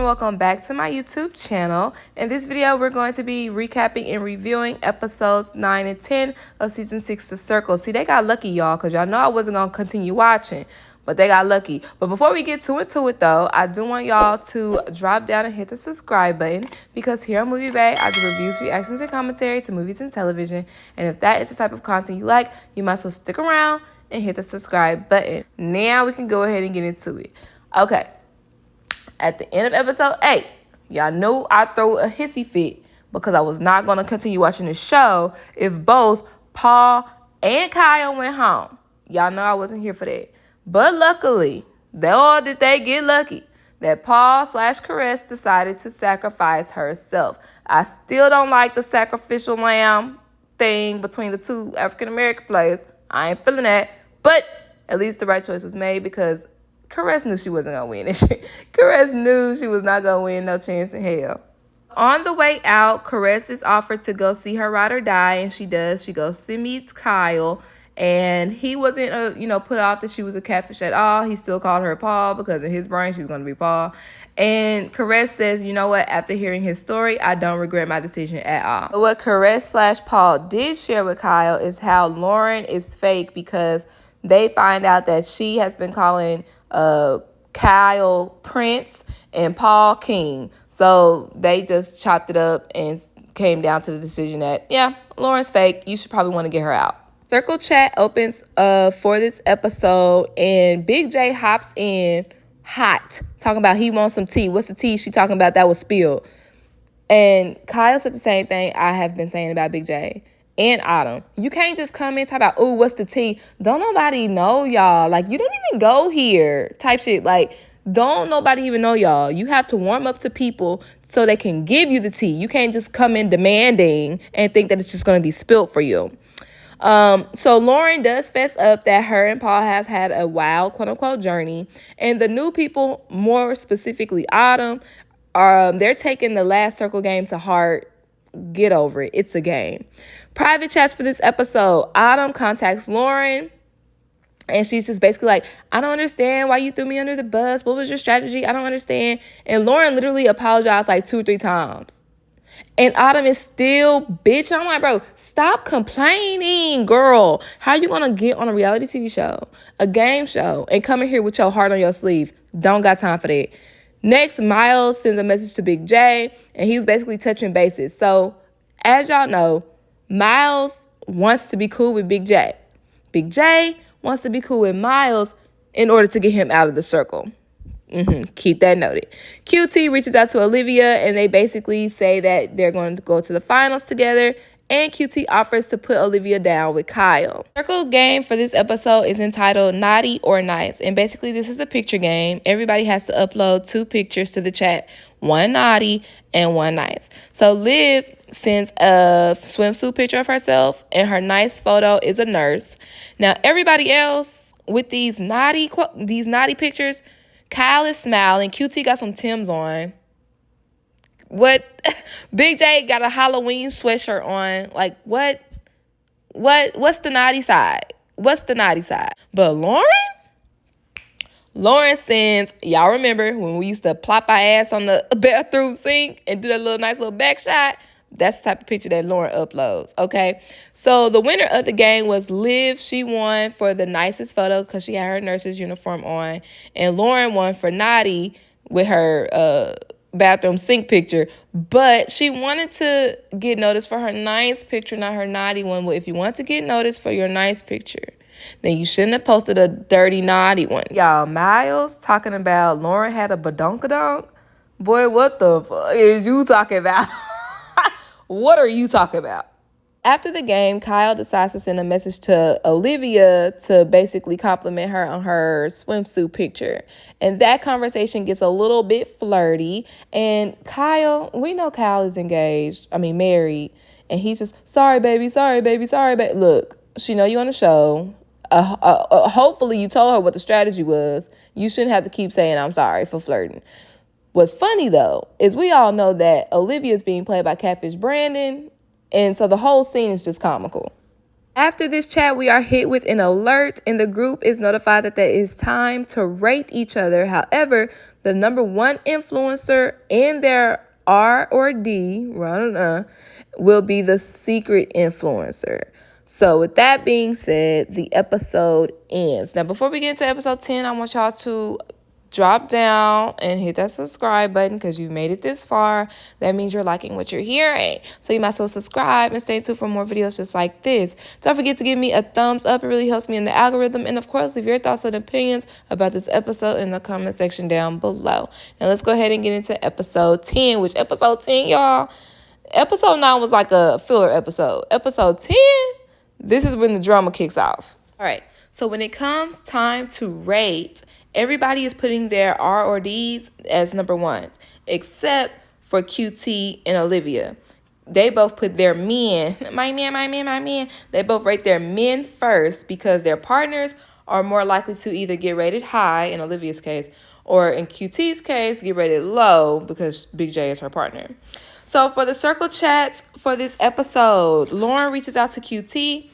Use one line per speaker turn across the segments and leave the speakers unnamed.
and welcome back to my YouTube channel. In this video, we're going to be recapping and reviewing episodes 9 and 10 of season 6 of Circle. See, they got lucky, y'all, because y'all know I wasn't going to continue watching, but they got lucky. But before we get too into it, though, I do want y'all to drop down and hit the subscribe button, because here on MovieBae, I do reviews, reactions, and commentary to movies and television. And if that is the type of content you like, you might as well stick around and hit the subscribe button. Now we can go ahead and get into it. Okay. At the end of episode 8, y'all know I throw a hissy fit because I was not going to continue watching the show if both Paul and Kyle went home. Y'all know I wasn't here for that. But luckily, did they get lucky that Paul/Caress decided to sacrifice herself. I still don't like the sacrificial lamb thing between the two African-American players. I ain't feeling that. But at least the right choice was made, because Caress knew she wasn't going to win. Caress knew she was not going to win, no chance in hell. On the way out, Caress is offered to go see her ride or die, and she does. She goes to meet Kyle, and he wasn't, put off that she was a catfish at all. He still called her Paul because in his brain she was going to be Paul. And Caress says, you know what, after hearing his story, I don't regret my decision at all. But what Caress/Paul did share with Kyle is how Lauren is fake, because they find out that she has been calling Kyle Prince and Paul King. So they just chopped it up and came down to the decision that, yeah, Lauren's fake. You should probably want to get her out. Circle chat opens for this episode, and Big J hops in hot, talking about he wants some tea. What's the tea she talking about that was spilled? And Kyle said the same thing I have been saying about Big J and Autumn. You can't just come in and talk about, ooh, what's the tea? Don't nobody know y'all. Like, you don't even go here type shit. Like, don't nobody even know y'all. You have to warm up to people so they can give you the tea. You can't just come in demanding and think that it's just going to be spilled for you. So Lauren does fess up that her and Paul have had a wild, quote unquote, journey. And the new people, more specifically Autumn, they're taking the last Circle game to heart. Get over it. It's a game. Private chats for this episode. Autumn contacts Lauren, and she's just basically like, I don't understand why you threw me under the bus. What was your strategy? I don't understand. And Lauren literally apologized like 2 or 3 times. And Autumn is still bitching. I'm like, bro, stop complaining, girl. How you gonna get on a reality TV show, a game show, and come in here with your heart on your sleeve? Don't got time for that. Next, Miles sends a message to Big J, and he was basically touching bases. So, as y'all know, Miles wants to be cool with Big J. Big J wants to be cool with Miles in order to get him out of the circle. Keep that noted. QT reaches out to Olivia, and they basically say that they're going to go to the finals together. And QT offers to put Olivia down with Kyle. Circle game for this episode is entitled Naughty or Nice. And basically, this is a picture game. Everybody has to upload 2 pictures to the chat. 1 naughty and 1 nice. So Liv sends a swimsuit picture of herself, and her nice photo is a nurse. Now, everybody else with these naughty pictures, Kyle is smiling. QT got some Timbs on. What? Big J got a Halloween sweatshirt on. Like, what? What's the naughty side? What's the naughty side? But Lauren sends, y'all remember when we used to plop our ass on the bathroom sink and do that nice little back shot? That's the type of picture that Lauren uploads, okay? So the winner of the game was Liv. She won for the nicest photo because she had her nurse's uniform on. And Lauren won for naughty with her bathroom sink picture, but she wanted to get noticed for her nice picture, not her naughty one. Well, if you want to get noticed for your nice picture, then you shouldn't have posted a dirty naughty one. Y'all, Miles talking about Lauren had a badonkadonk. Boy, what the fuck is you talking about? What are you talking about? After the game, Kyle decides to send a message to Olivia to basically compliment her on her swimsuit picture. And that conversation gets a little bit flirty. And Kyle, we know Kyle is married. And he's just, sorry, baby, sorry, baby, sorry, baby. Look, she know you on the show. Hopefully you told her what the strategy was. You shouldn't have to keep saying I'm sorry for flirting. What's funny, though, is we all know that Olivia is being played by Catfish Brandon. And so the whole scene is just comical. After this chat, we are hit with an alert, and the group is notified that it is time to rate each other. However, the number one influencer in their R or D, will be the secret influencer. So with that being said, the episode ends. Now, before we get into episode 10, I want y'all to drop down and hit that subscribe button because you made it this far. That means you're liking what you're hearing. So you might as well subscribe and stay tuned for more videos just like this. Don't forget to give me a thumbs up. It really helps me in the algorithm. And of course, leave your thoughts and opinions about this episode in the comment section down below. Now let's go ahead and get into episode 10, which episode 10, y'all, episode 9 was like a filler episode. Episode 10, this is when the drama kicks off. All right. So when it comes time to rate, everybody is putting their R or Ds as number ones, except for QT and Olivia. They both put their men, my man. They both rate their men first because their partners are more likely to either get rated high, in Olivia's case, or in QT's case, get rated low because Big J is her partner. So for the circle chats for this episode, Lauren reaches out to QT,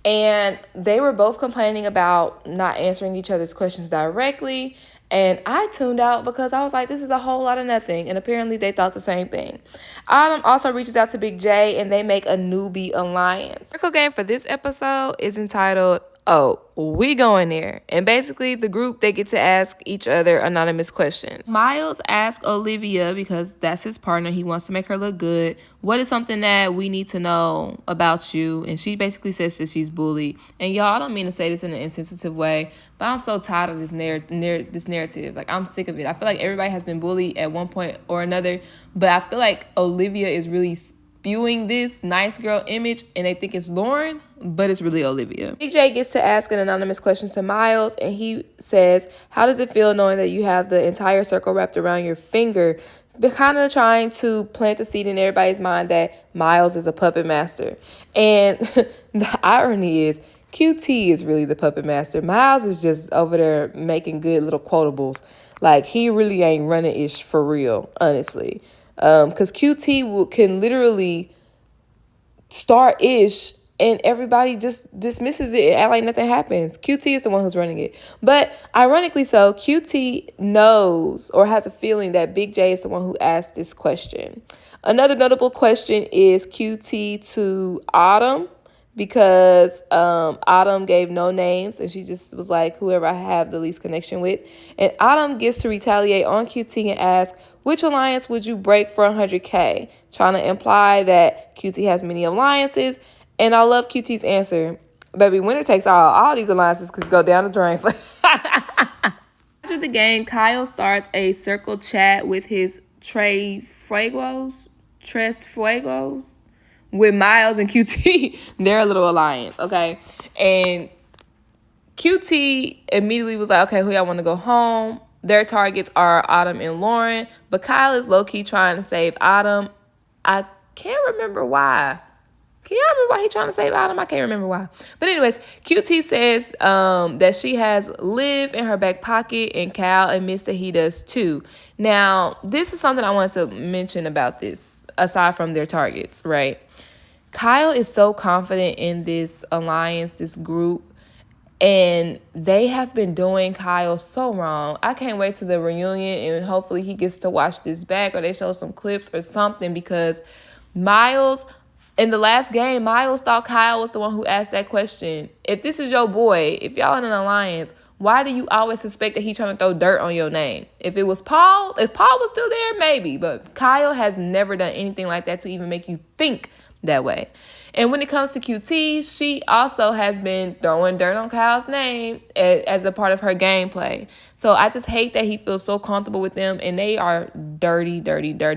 and they were both complaining about not answering each other's questions directly. And I tuned out because I was like, this is a whole lot of nothing. And apparently they thought the same thing. Autumn also reaches out to Big J, and they make a newbie alliance. The circle game for this episode is entitled, "Oh, we going there." And basically the group, they get to ask each other anonymous questions. Miles asks Olivia, because that's his partner, he wants to make her look good, what is something that we need to know about you? And she basically says that she's bullied. And y'all, I don't mean to say this in an insensitive way, but I'm so tired of this narrative. Like, I'm sick of it. I feel like everybody has been bullied at one point or another, but I feel like Olivia is really spewing this nice girl image, and they think it's Lauren, but it's really Olivia. Big J gets to ask an anonymous question to Miles, and he says, how does it feel knowing that you have the entire circle wrapped around your finger? But kind of trying to plant the seed in everybody's mind that Miles is a puppet master. And the irony is, QT is really the puppet master. Miles is just over there making good little quotables. Like, he really ain't running ish for real, honestly. Because QT can literally start ish and everybody just dismisses it and act like nothing happens. QT is the one who's running it. But ironically so, QT knows or has a feeling that Big J is the one who asked this question. Another notable question is QT to Autumn, because Autumn gave no names and she just was like, whoever I have the least connection with. And Autumn gets to retaliate on QT and ask, which alliance would you break for 100K? Trying to imply that QT has many alliances. And I love QT's answer. Baby, winner takes all. All these alliances could go down the drain. After the game, Kyle starts a circle chat with his Tres Fuegos with Miles and QT. They're a little alliance, okay? And QT immediately was like, okay, who y'all want to go home? Their targets are Autumn and Lauren, but Kyle is low-key trying to save Autumn. I can't remember why. Can y'all remember why he's trying to save Autumn? I can't remember why. But anyways, QT says that she has Liv in her back pocket, and Kyle admits that he does too. Now, this is something I wanted to mention about this, aside from their targets, right? Kyle is so confident in this alliance, this group, and they have been doing Kyle so wrong. I can't wait to the reunion, and hopefully he gets to watch this back, or they show some clips or something, because Miles, in the last game, Miles thought Kyle was the one who asked that question. If this is your boy, if y'all in an alliance, why do you always suspect that he's trying to throw dirt on your name? If it was Paul, if Paul was still there, maybe. But Kyle has never done anything like that to even make you think that way. And when it comes to QT, she also has been throwing dirt on Kyle's name as a part of her gameplay. So I just hate that he feels so comfortable with them, and they are dirty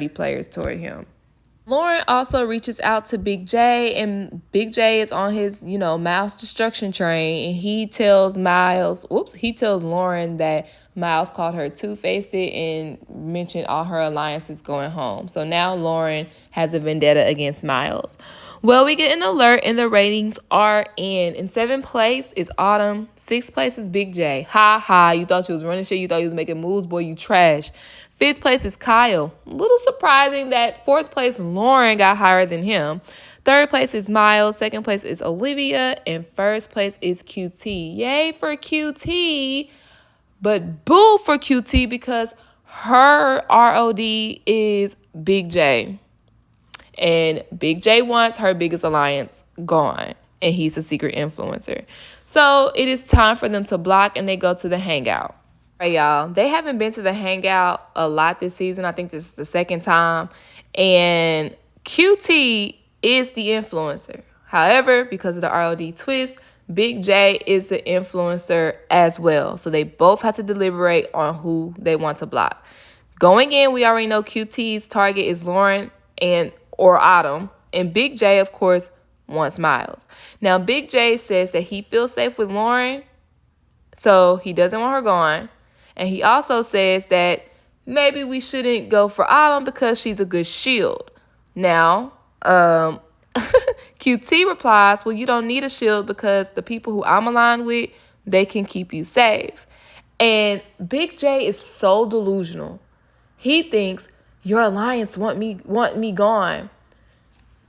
players toward him. Lauren also reaches out to Big J, and Big J is on his, Miles destruction train, and he tells Lauren that Miles called her two-faced and mentioned all her alliances going home. So now Lauren has a vendetta against Miles. Well, we get an alert, and the ratings are in. In 7th place is Autumn. 6th place is Big J. Ha ha, you thought you was running shit. You thought you was making moves. Boy, you trash. 5th place is Kyle. A little surprising that 4th place Lauren got higher than him. Third place is Miles. Second place is Olivia. And first place is QT. Yay for QT. But boo for QT because her ROD is Big J. And Big J wants her biggest alliance gone. And he's a secret influencer. So it is time for them to block and they go to the hangout. All right, y'all. They haven't been to the hangout a lot this season. I think this is the second time. And QT is the influencer. However, because of the ROD twist, Big J is the influencer as well. So they both have to deliberate on who they want to block. Going in, we already know QT's target is Lauren or Autumn. And Big J, of course, wants Miles. Now, Big J says that he feels safe with Lauren, so he doesn't want her gone. And he also says that maybe we shouldn't go for Autumn because she's a good shield. Now, QT replies, well, you don't need a shield because the people who I'm aligned with, they can keep you safe. And Big J is so delusional. He thinks your alliance want me gone.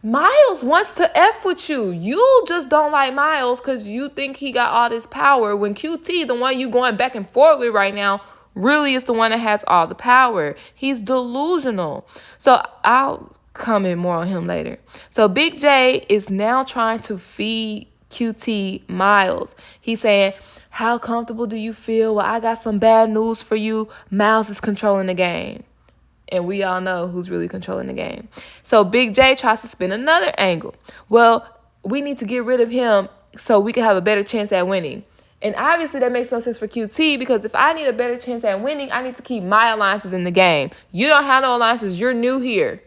Miles wants to F with you. You just don't like Miles because you think he got all this power when QT, the one you going back and forth with right now, really is the one that has all the power. He's delusional. So I'll comment more on him later. So Big J is now trying to feed QT Miles. He's saying, how comfortable do you feel? Well, I got some bad news for you. Miles is controlling the game. And we all know who's really controlling the game. So Big J tries to spin another angle. Well, we need to get rid of him so we can have a better chance at winning. And obviously that makes no sense for QT because if I need a better chance at winning, I need to keep my alliances in the game. You don't have no alliances. You're new here.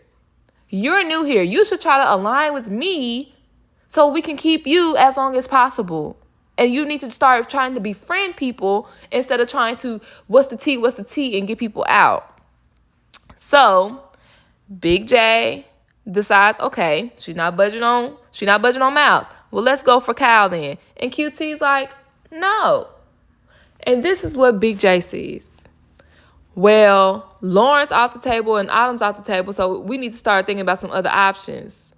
You should try to align with me so we can keep you as long as possible. And you need to start trying to befriend people instead of trying to what's the tea and get people out. So Big J decides, okay, she's not budging on Miles. Well, let's go for Kyle then. And QT's like, no. And this is what Big J sees. Well, Lauren's off the table and Autumn's off the table, so we need to start thinking about some other options.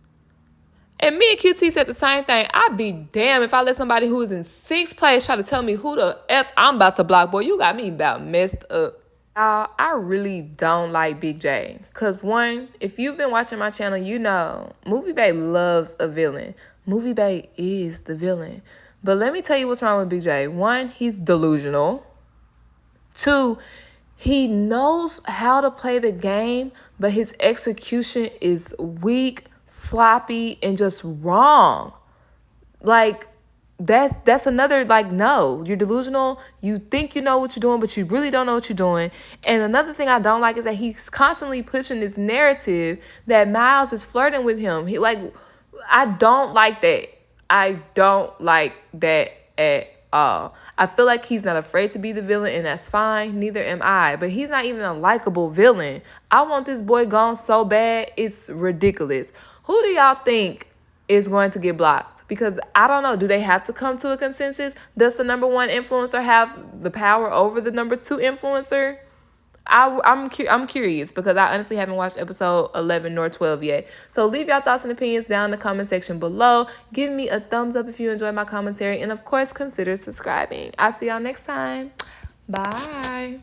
And me and QT said the same thing. I'd be damned if I let somebody who is in 6th place try to tell me who the F I'm about to block. Boy, you got me about messed up. I really don't like Big J. Because one, if you've been watching my channel, you know MovieBae loves a villain. MovieBae is the villain. But let me tell you what's wrong with Big J. One, he's delusional. Two, he knows how to play the game, but his execution is weak, sloppy, and just wrong. Like, that's another, like, no, you're delusional. You think you know what you're doing, but you really don't know what you're doing. And another thing I don't like is that he's constantly pushing this narrative that Miles is flirting with him. I don't like that. I don't like that at all. I feel like he's not afraid to be the villain, and that's fine. Neither am I. But he's not even a likable villain. I want this boy gone so bad, it's ridiculous. Who do y'all think is going to get blocked? Because I don't know. Do they have to come to a consensus? Does the number 1 influencer have the power over the number 2 influencer? I'm curious because I honestly haven't watched episode 11 nor 12 yet. So leave your thoughts and opinions down in the comment section below. Give me a thumbs up if you enjoyed my commentary. And of course, consider subscribing. I'll see y'all next time. Bye.